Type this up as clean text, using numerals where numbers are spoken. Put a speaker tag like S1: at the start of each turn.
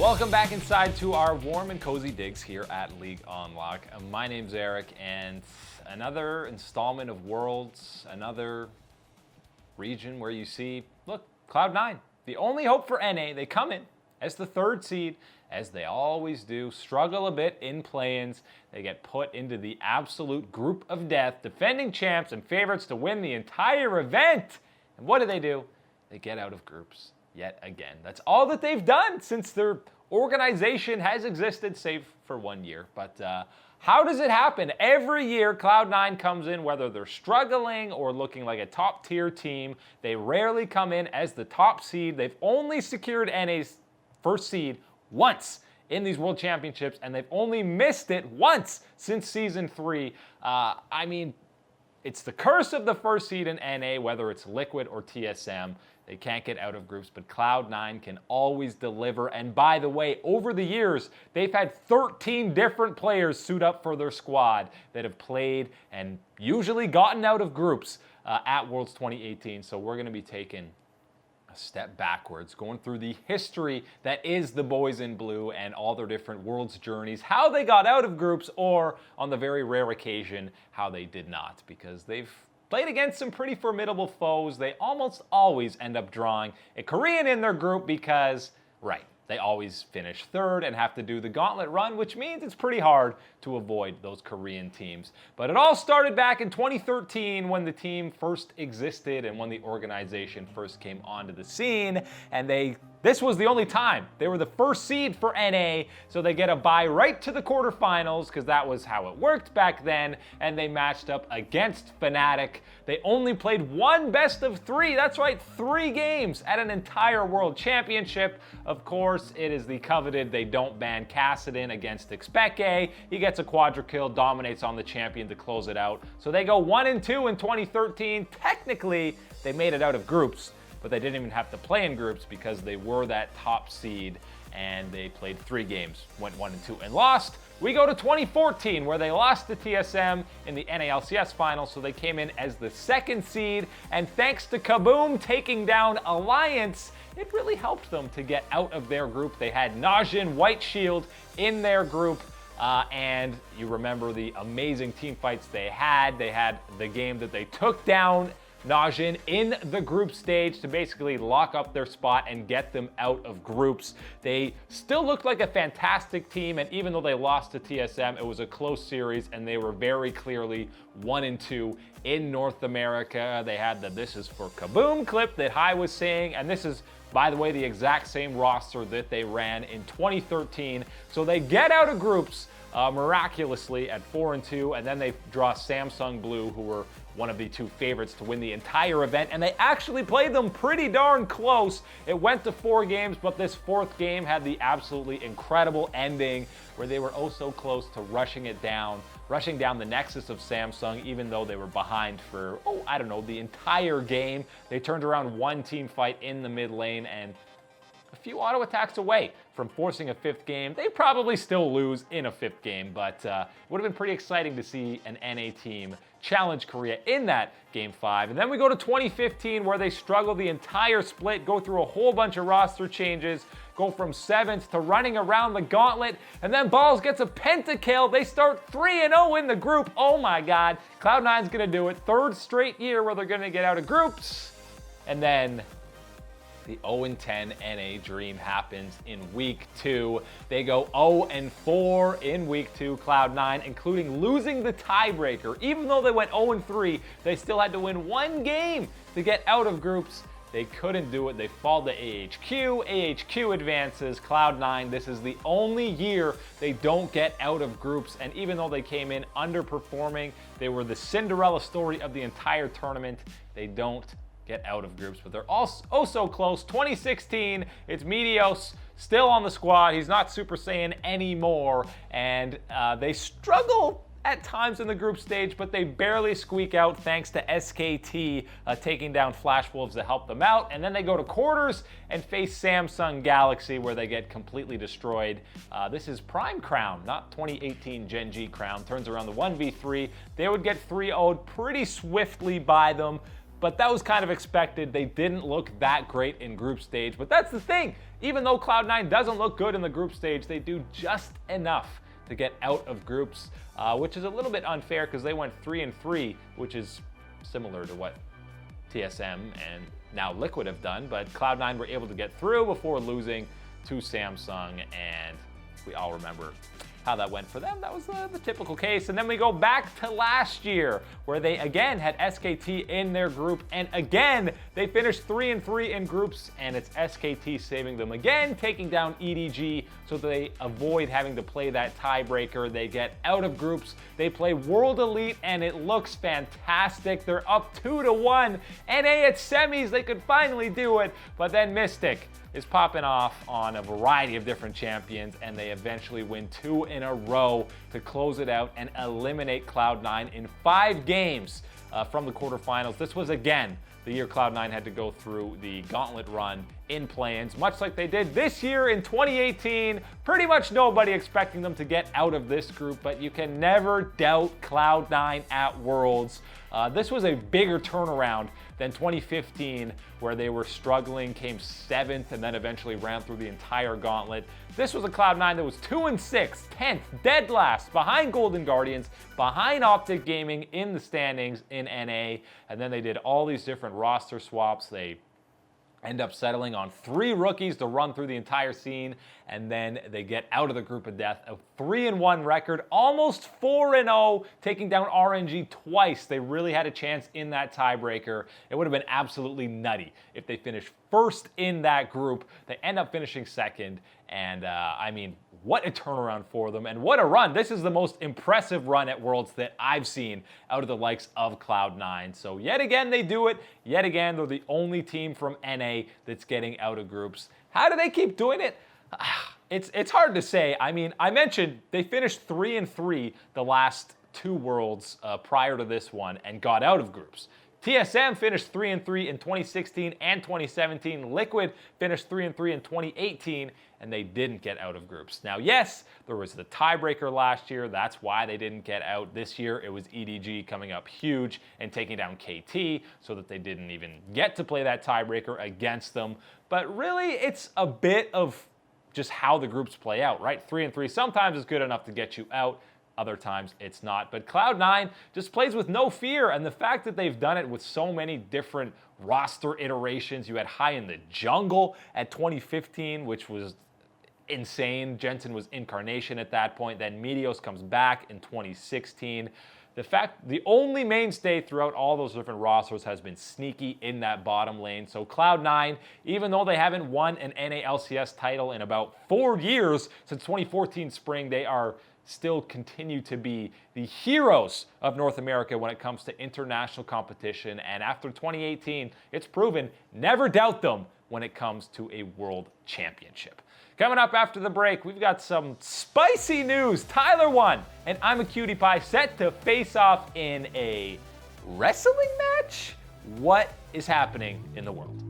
S1: Welcome back inside to our warm and cozy digs here at League on Lock. My name's Eric, and another installment of Worlds, another region where you see, look, Cloud9, the only hope for NA. They come in as the third seed, as they always do, struggle a bit in play-ins. They get put into the absolute group of death, defending champs and favorites to win the entire event. And what do? They get out of groups yet again. That's all that they've done since their organization has existed, save for 1 year. But how does it happen? Every year, Cloud9 comes in, whether they're struggling or looking like a top-tier team. They rarely come in as the top seed. They've only secured NA's first seed once in these World Championships, and they've only missed it once since Season 3. I mean, it's the curse of the first seed in NA, whether it's Liquid or TSM. They can't get out of groups, but Cloud9 can always deliver. And by the way, over the years, they've had 13 different players suit up for their squad that have played and usually gotten out of groups at Worlds 2018. So we're going to be taking a step backwards, going through the history that is the boys in blue and all their different Worlds journeys, how they got out of groups, or on the very rare occasion, how they did not, because they've played against some pretty formidable foes. They almost always end up drawing a Korean in their group because, right, they always finish third and have to do the gauntlet run, which means it's pretty hard to avoid those Korean teams. But it all started back in 2013 when the team first existed and when the organization first came onto the scene. And this was the only time. They were the first seed for NA, so they get a bye right to the quarterfinals because that was how it worked back then, and they matched up against Fnatic. They only played one best of three, that's right, 3 games at an entire World Championship. Of course, it is the coveted they don't ban Kassadin against Expeke. He gets a quadra kill, dominates on the champion to close it out. So they go 1-2 in 2013. Technically, they made it out of groups, but they didn't even have to play in groups because they were that top seed, and they played 3 games, went 1-2 and lost. We go to 2014, where they lost to TSM in the NALCS final, so they came in as the 2nd seed, and thanks to Kaboom taking down Alliance, it really helped them to get out of their group. They had Najin, White Shield in their group, and you remember the amazing team fights they had. They had the game that they took down Najin in the group stage to basically lock up their spot and get them out of groups. They still looked like a fantastic team, and even though they lost to TSM, it was a close series, and they were very clearly 1-2 in North America. They had the "this is for Kaboom" clip that Hai was saying, and this is, by the way, the exact same roster that they ran in 2013. So they get out of groups miraculously at 4-2, and then they draw Samsung Blue, who were one of the 2 favorites to win the entire event, and they actually played them pretty darn close. It went to 4 games, but this 4th game had the absolutely incredible ending where they were oh so close to rushing down the nexus of Samsung, even though they were behind for, the entire game. They turned around one team fight in the mid lane and a few auto attacks away from forcing a 5th game. They probably still lose in a 5th game, but it would have been pretty exciting to see an NA team challenge Korea in that Game 5. And then we go to 2015, where they struggle the entire split, go through a whole bunch of roster changes, go from 7th to running around the gauntlet, and then Balls gets a pentakill. They start 3-0 in the group. Oh my God, Cloud9's gonna do it. 3rd straight year where they're gonna get out of groups. And then the 0-10 NA dream happens in Week 2. They go 0-4 in Week 2, Cloud9, including losing the tiebreaker. Even though they went 0-3, they still had to win 1 game to get out of groups. They couldn't do it. They fall to AHQ. AHQ advances. Cloud9, this is the only year they don't get out of groups. And even though they came in underperforming, they were the Cinderella story of the entire tournament. They don't get out of groups, but they're also so close. 2016, it's Meteos still on the squad. He's not Super Saiyan anymore, and they struggle at times in the group stage, but they barely squeak out thanks to SKT taking down Flash Wolves to help them out. And then they go to quarters and face Samsung Galaxy, where they get completely destroyed. This is Prime Crown, not 2018 Gen G Crown. Turns around the 1v3. They would get 3-0'd pretty swiftly by them. but that was kind of expected. They didn't look that great in group stage, but that's the thing. Even though Cloud9 doesn't look good in the group stage, they do just enough to get out of groups, which is a little bit unfair because they went 3-3, which is similar to what TSM and now Liquid have done, but Cloud9 were able to get through before losing to Samsung, and we all remember how that went for them. That was the typical case. And then we go back to last year, where they again had SKT in their group, and again they finished 3-3 in groups, and it's SKT saving them again, taking down EDG so they avoid having to play that tiebreaker. They get out of groups, they play World Elite, and it looks fantastic. They're up 2-1. NA at semis, they could finally do it, but then Mystic is popping off on a variety of different champions, and they eventually win 2 in a row to close it out and eliminate Cloud9 in 5 games from the quarterfinals. This was again the year Cloud9 had to go through the gauntlet run in play-ins, much like they did this year in 2018. Pretty much nobody expecting them to get out of this group, but you can never doubt Cloud9 at Worlds. This was a bigger turnaround than 2015, where they were struggling, came 7th, and then eventually ran through the entire gauntlet. This was a Cloud9 that was 2-6, 10th, dead last, behind Golden Guardians, behind Optic Gaming in the standings in NA, and then they did all these different roster swaps. They end up settling on 3 rookies to run through the entire scene, and then they get out of the group of death. A 3-1 record, almost 4-0, taking down RNG twice. They really had a chance in that tiebreaker. It would have been absolutely nutty if they finished first in that group. They end up finishing second, and I mean, what a turnaround for them, and what a run. This is the most impressive run at Worlds that I've seen out of the likes of Cloud9. So yet again, they do it. Yet again, they're the only team from NA that's getting out of groups. How do they keep doing it? It's hard to say. I mean, I mentioned they finished 3-3 the last 2 Worlds prior to this one and got out of groups. TSM finished 3-3 in 2016 and 2017. Liquid finished 3-3 in 2018, and they didn't get out of groups. Now, yes, there was the tiebreaker last year. That's why they didn't get out. This year, it was EDG coming up huge and taking down KT so that they didn't even get to play that tiebreaker against them. But really, it's a bit of just how the groups play out, right? 3-3 sometimes is good enough to get you out. Other times it's not. But Cloud9 just plays with no fear, and the fact that they've done it with so many different roster iterations. You had High in the Jungle at 2015, which was insane. Jensen was Incarnation at that point. Then Meteos comes back in 2016. The only mainstay throughout all those different rosters has been Sneaky in that bottom lane. So Cloud9, even though they haven't won an NA/LCS title in about 4 years, since 2014 spring, they are still continue to be the heroes of North America when it comes to international competition. And after 2018, it's proven, never doubt them when it comes to a world championship. Coming up after the break, we've got some spicy news. Tyler won, and I'm a Cutie Pie set to face off in a wrestling match? What is happening in the world?